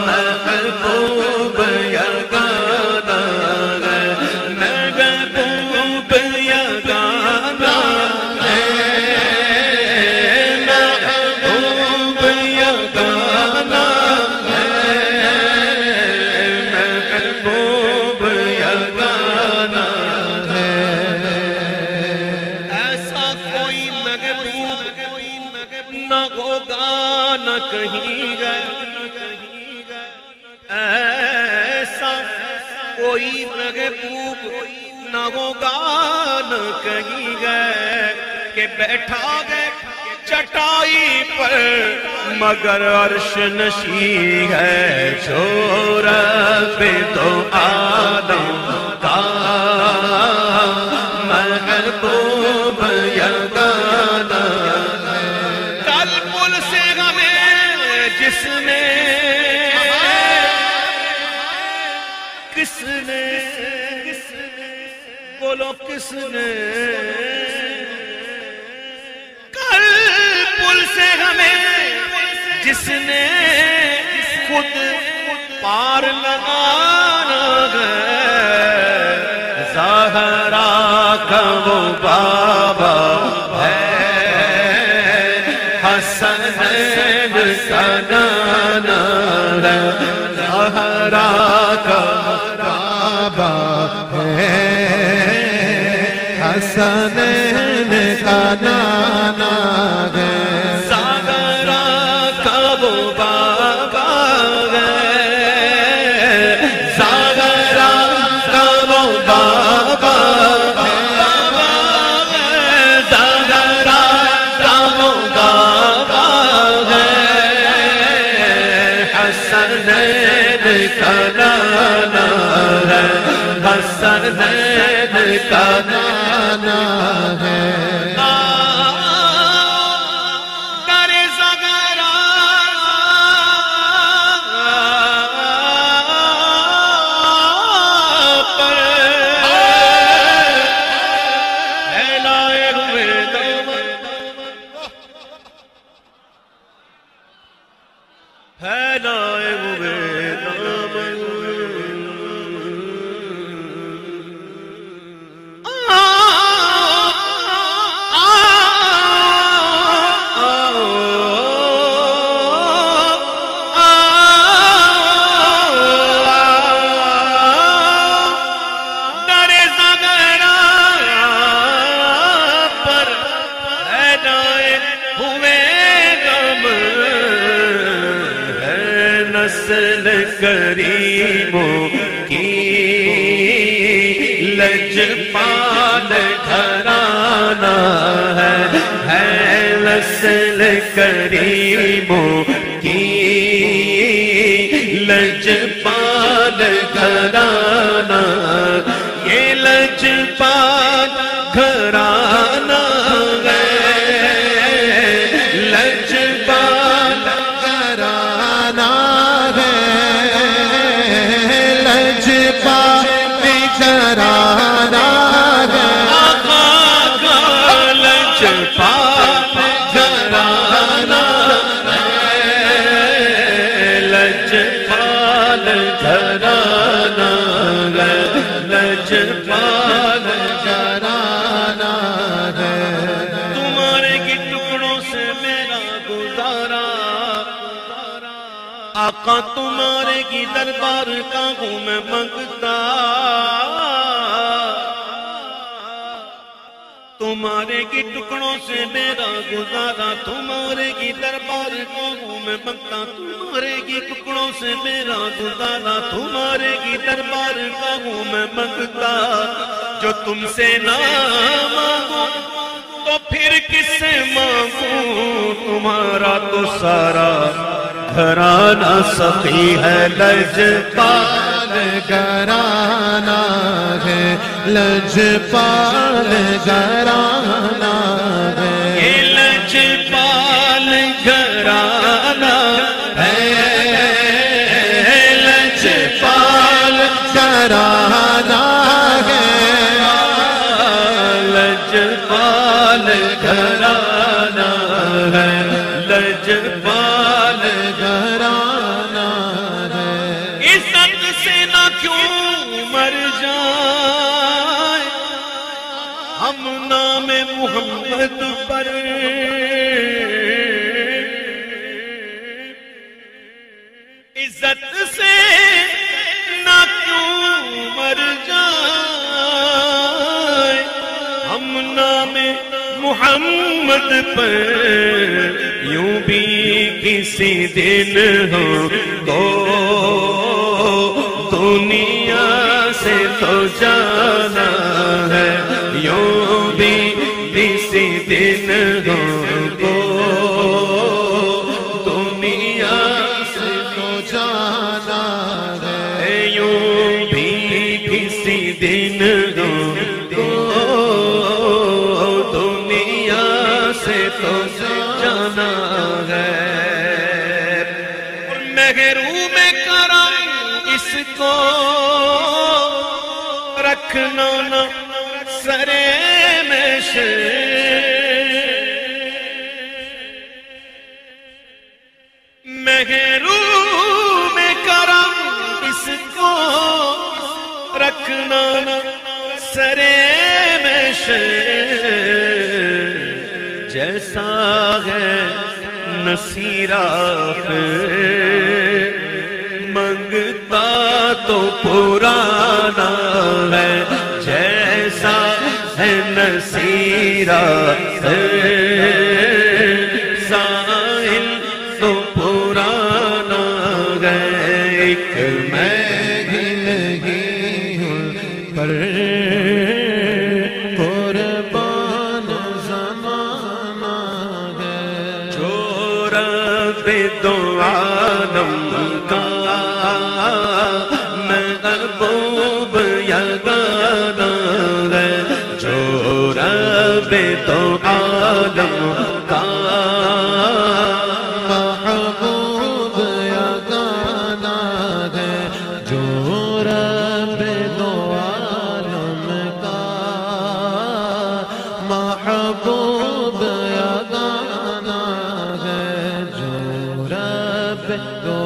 محبوب یگانا ہے، محبوب یگانا ہے، محبوب یگانا ہے، محبوب یگانا ہے۔ ایسا کوئی محبوب نہ ہوگا نہ کہیں گے، ایسا کوئی محبوب نہ ہوگا نہ کہیں گے کہ بیٹھا گئے چٹائی پر مگر عرش نشیں ہے، جو رب تو آدم کا محبوب یگانا ہے۔ کل پل سے ہمیں جس نے کس نے بولو کس نے کل پل سے ہمیں جس نے خود پار لگانا ہے، زہرا کا وہ بابا ہے، حسنین کا نانا ہے، زہرا کا بابا ہے، حسنین کا نانا ہے، زہرا کا وہ بابا ہے، زہرا کا وہ بابا ہے، زہرا کا وہ بابا ہے، حسنین کا نانا ہے، حسنین کا نانا ہے۔ در زغرا پر پھیلائے ہوئے دامن، پھیلائے ہوئے دامن، نسل کریموں کی لجپال گھرانہ ہے نسل کریموں کی لجپال گھرانہ، یہ لجپال گھرانہ ہے، لجپال گھرانہ ہے، لجپال گھرانہ ہے، آقا کا لجپال گھرانہ ہے، لجپال گھرانہ ہے، لجپال گھرانہ ہے۔ تمہارے کی ٹکڑوں سے میرا گزارا، آقا تمہارے کی دربار کا ہوں میں منگتا، تمہارے کی ٹکڑوں سے میرا گزارا، تمہارے کی دربار کا ہوں میں منگتا، تمہارے کی ٹکڑوں سے میرا گزارا، تمہارے کی دربار کا ہوں میں منگتا، جو تم سے نہ مانگوں تو پھر کس سے مانگوں، تمہارا تو سارا گھرانہ سخی ہے لجپال گھرانہ ہے، لجپال گھرانہ ہے، یہ لجپال گھرانہ ہے، لجپال گھرانہ ہے، لجپال گھرانہ ہے، لجپال محمد پر عزت سے نہ کیوں مر جائے، ہم نام محمد پر یوں بھی کسی دن ہو تو دنیا سے تو جانا ہے، یوں بھی کسی دن ہو تو دنیا سے تو جانا ہے، یوں بھی کسی دن ہو تو دنیا سے تو جانا ہے۔ اور محروم کرم اس کو رکھنا نہ سرے میں سے، محروم کرم اس کو رکھنا نہ سرے میں سے، جیسا ہے نصیرہ منگتا تو پرانا ہے، جیسا ہے نصیرہ سائل تو پرانا ہے، ایک میں ہی نہیں ہوں پر قربان زمانہ ہے، جو رب دو عالم کا محبوب یگانہ ہے، جو رب دو عالم کا محبوب یگانہ ہے، جو رب دو عالم کا محبوب یگانہ ہے، جو رب دو